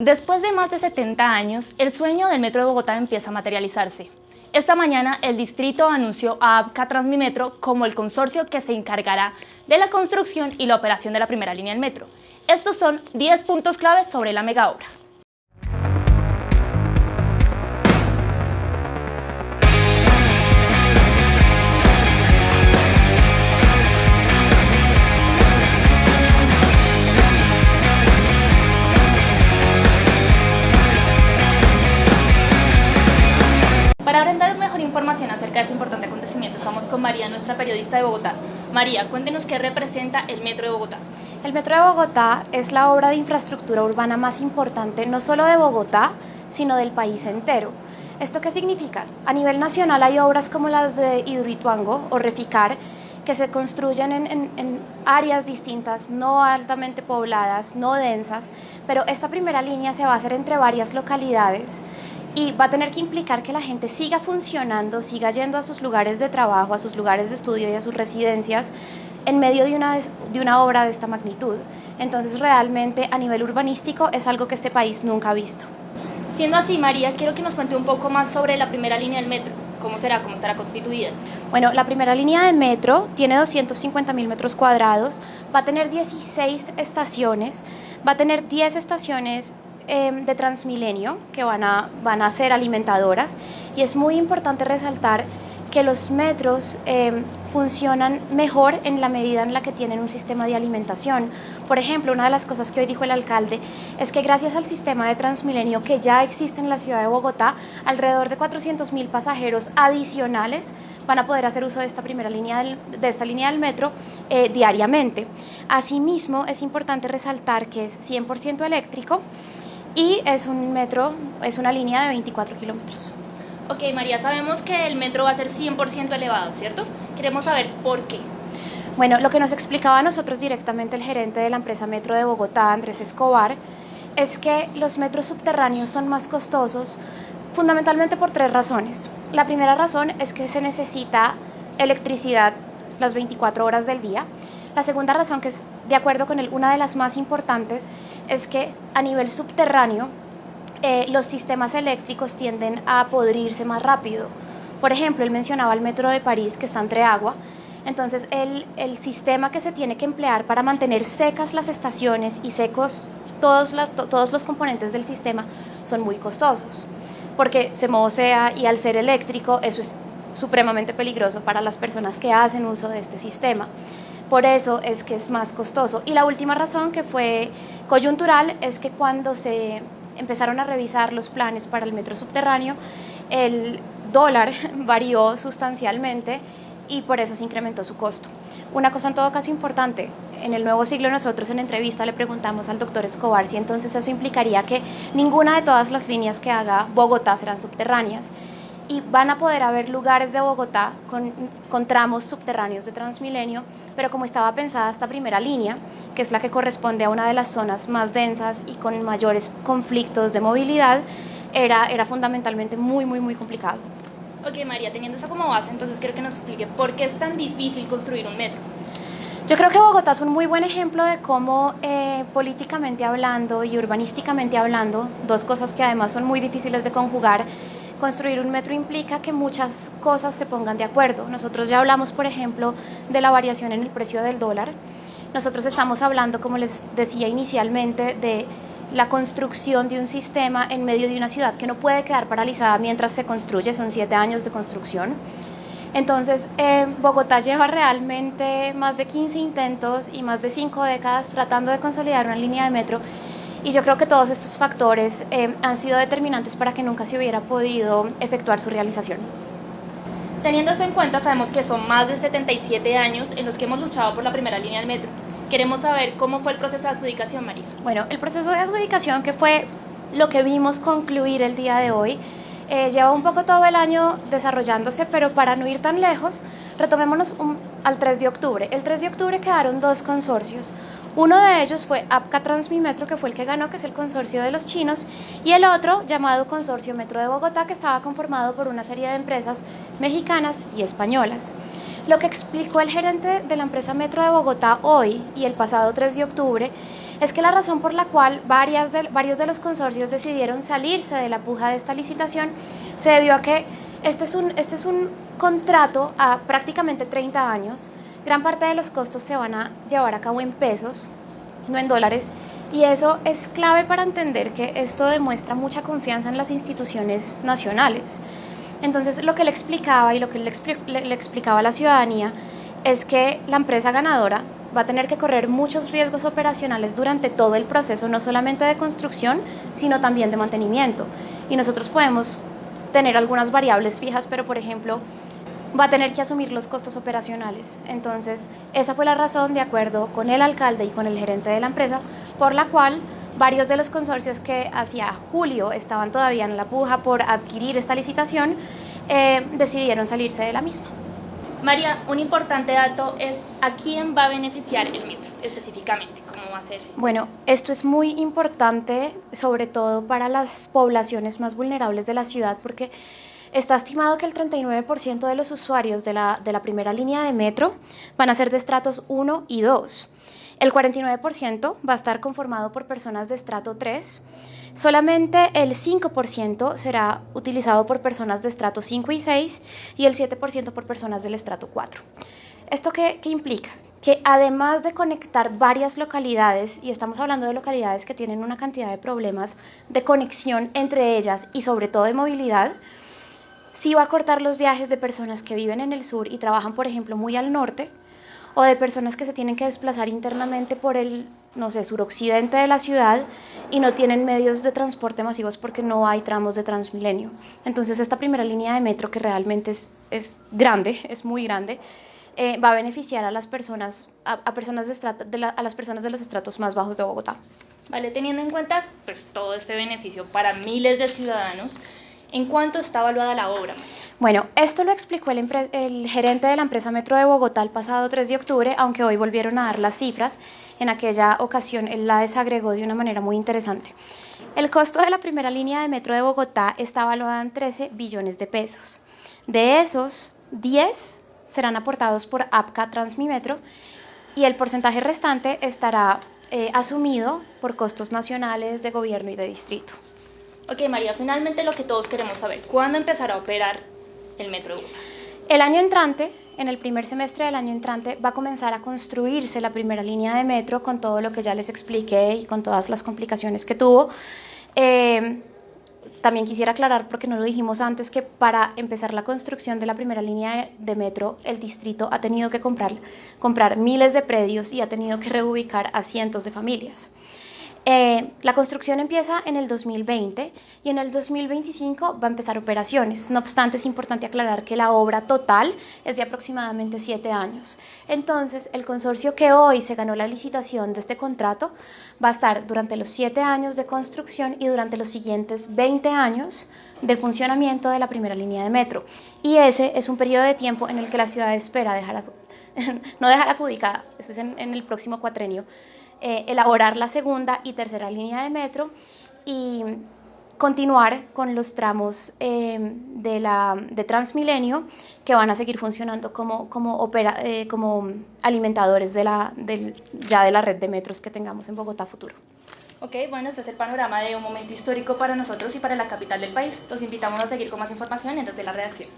Después de más de 70 años, el sueño del Metro de Bogotá empieza a materializarse. Esta mañana, el distrito anunció a Abca Transmimetro como el consorcio que se encargará de la construcción y la operación de la primera línea del metro. Estos son 10 puntos claves sobre la megaobra. Para brindar mejor información acerca de este importante acontecimiento, estamos con María, nuestra periodista de Bogotá. María, cuéntenos qué representa el Metro de Bogotá. El Metro de Bogotá es la obra de infraestructura urbana más importante no solo de Bogotá, sino del país entero. ¿Esto qué significa? A nivel nacional hay obras como las de Hidroituango o Reficar, que se construyen en áreas distintas, no altamente pobladas, no densas, pero esta primera línea se va a hacer entre varias localidades y va a tener que implicar que la gente siga funcionando, siga yendo a sus lugares de trabajo, a sus lugares de estudio y a sus residencias en medio de una obra de esta magnitud. Entonces realmente a nivel urbanístico es algo que este país nunca ha visto. Siendo así, María, quiero que nos cuente un poco más sobre la primera línea del metro. ¿Cómo será? ¿Cómo estará constituida? Bueno, la primera línea de metro tiene 250.000 metros cuadrados, va a tener 16 estaciones, va a tener 10 estaciones de Transmilenio que van a ser alimentadoras, y es muy importante resaltar que los metros funcionan mejor en la medida en la que tienen un sistema de alimentación. Por ejemplo, una de las cosas que hoy dijo el alcalde es que gracias al sistema de Transmilenio que ya existe en la ciudad de Bogotá, alrededor de 400.000 pasajeros adicionales van a poder hacer uso de esta primera línea de esta línea del metro diariamente. Asimismo, es importante resaltar que es 100% eléctrico y es una línea de 24 kilómetros. Ok, María, sabemos que el metro va a ser 100% elevado, ¿cierto? Queremos saber por qué. Bueno, lo que nos explicaba a nosotros directamente el gerente de la empresa Metro de Bogotá, Andrés Escobar, es que los metros subterráneos son más costosos fundamentalmente por 3 razones. La primera razón es que se necesita electricidad las 24 horas del día. La segunda razón, que es de acuerdo con él una de las más importantes, es que a nivel subterráneo los sistemas eléctricos tienden a podrirse más rápido. Por ejemplo, él mencionaba el metro de París, que está entre agua. Entonces, el sistema que se tiene que emplear para mantener secas las estaciones y secos todos los componentes del sistema son muy costosos, porque se mosea, y al ser eléctrico eso es supremamente peligroso para las personas que hacen uso de este sistema. Por eso es que es más costoso. Y la última razón, que fue coyuntural, es que cuando se empezaron a revisar los planes para el metro subterráneo, el dólar varió sustancialmente y por eso se incrementó su costo. Una cosa en todo caso importante, en el Nuevo Siglo nosotros en entrevista le preguntamos al doctor Escobar si entonces eso implicaría que ninguna de todas las líneas que haga Bogotá serán subterráneas, y van a poder haber lugares de Bogotá con tramos subterráneos de Transmilenio, pero como estaba pensada esta primera línea, que es la que corresponde a una de las zonas más densas y con mayores conflictos de movilidad, era fundamentalmente muy complicado. Ok, María, teniendo eso como base, entonces quiero que nos explique por qué es tan difícil construir un metro. Yo creo que Bogotá es un muy buen ejemplo de cómo políticamente hablando y urbanísticamente hablando, dos cosas que además son muy difíciles de conjugar, construir un metro implica que muchas cosas se pongan de acuerdo. Nosotros ya hablamos, por ejemplo, de la variación en el precio del dólar. Nosotros estamos hablando, como les decía inicialmente, de la construcción de un sistema en medio de una ciudad que no puede quedar paralizada mientras se construye, son 7 años de construcción. Entonces, Bogotá lleva realmente más de 15 intentos y más de 5 décadas tratando de consolidar una línea de metro, y yo creo que todos estos factores han sido determinantes para que nunca se hubiera podido efectuar su realización. Teniendo esto en cuenta, sabemos que son más de 77 años en los que hemos luchado por la primera línea del metro. Queremos saber cómo fue el proceso de adjudicación, María. Bueno, el proceso de adjudicación, que fue lo que vimos concluir el día de hoy, lleva un poco todo el año desarrollándose, pero para no ir tan lejos, retomémonos al 3 de octubre. El 3 de octubre quedaron 2 consorcios. Uno de ellos fue Abca Transmimetro, que fue el que ganó, que es el consorcio de los chinos, y el otro llamado Consorcio Metro de Bogotá, que estaba conformado por una serie de empresas mexicanas y españolas. Lo que explicó el gerente de la empresa Metro de Bogotá hoy y el pasado 3 de octubre Es que la razón por la cual varios de los consorcios decidieron salirse de la puja de esta licitación se debió a que este es un contrato a prácticamente 30 años. Gran parte de los costos se van a llevar a cabo en pesos, no en dólares, y eso es clave para entender que esto demuestra mucha confianza en las instituciones nacionales. Entonces, lo que le explicaba y lo que le explicaba a la ciudadanía es que la empresa ganadora va a tener que correr muchos riesgos operacionales durante todo el proceso, no solamente de construcción, sino también de mantenimiento. Y nosotros podemos tener algunas variables fijas, pero por ejemplo, va a tener que asumir los costos operacionales. Entonces, esa fue la razón, de acuerdo con el alcalde y con el gerente de la empresa, por la cual varios de los consorcios que hacia julio estaban todavía en la puja por adquirir esta licitación, decidieron salirse de la misma. María, un importante dato es a quién va a beneficiar el metro específicamente, cómo va a ser. Bueno, esto es muy importante, sobre todo para las poblaciones más vulnerables de la ciudad, porque está estimado que el 39% de los usuarios de la primera línea de metro van a ser de estratos 1 y 2. El 49% va a estar conformado por personas de estrato 3. Solamente el 5% será utilizado por personas de estrato 5 y 6 y el 7% por personas del estrato 4. ¿Esto qué implica? Que además de conectar varias localidades, y estamos hablando de localidades que tienen una cantidad de problemas de conexión entre ellas y sobre todo de movilidad, sí va a cortar los viajes de personas que viven en el sur y trabajan, por ejemplo, muy al norte, o de personas que se tienen que desplazar internamente por el, no sé, suroccidente de la ciudad y no tienen medios de transporte masivos porque no hay tramos de Transmilenio. Entonces, esta primera línea de metro, que realmente es grande, es muy grande, va a beneficiar a las personas, a las personas de los estratos más bajos de Bogotá. Vale, teniendo en cuenta pues todo este beneficio para miles de ciudadanos, ¿en cuánto está evaluada la obra? Bueno, esto lo explicó el gerente de la empresa Metro de Bogotá el pasado 3 de octubre, aunque hoy volvieron a dar las cifras. En aquella ocasión él la desagregó de una manera muy interesante. El costo de la primera línea de Metro de Bogotá está evaluada en 13 billones de pesos. De esos, 10 serán aportados por APCA Transmimetro y el porcentaje restante estará asumido por costos nacionales, de gobierno y de distrito. Ok, María, finalmente lo que todos queremos saber, ¿cuándo empezará a operar el Metro de Bogotá? El año entrante, en el primer semestre del año entrante, va a comenzar a construirse la primera línea de metro con todo lo que ya les expliqué y con todas las complicaciones que tuvo. También quisiera aclarar, porque no lo dijimos antes, que para empezar la construcción de la primera línea de metro, el distrito ha tenido que comprar miles de predios y ha tenido que reubicar a cientos de familias. La construcción empieza en el 2020 y en el 2025 va a empezar operaciones. No obstante, es importante aclarar que la obra total es de aproximadamente 7 años. Entonces, el consorcio que hoy se ganó la licitación de este contrato va a estar durante los 7 años de construcción y durante los siguientes 20 años de funcionamiento de la primera línea de metro. Y ese es un periodo de tiempo en el que la ciudad espera no dejar adjudicada, eso es en el próximo cuatrenio, elaborar la segunda y tercera línea de metro y continuar con los tramos de Transmilenio, que van a seguir funcionando como alimentadores de la red de metros que tengamos en Bogotá futuro. Ok, bueno, este es el panorama de un momento histórico para nosotros y para la capital del país. Los invitamos a seguir con más información en Desde la Redacción.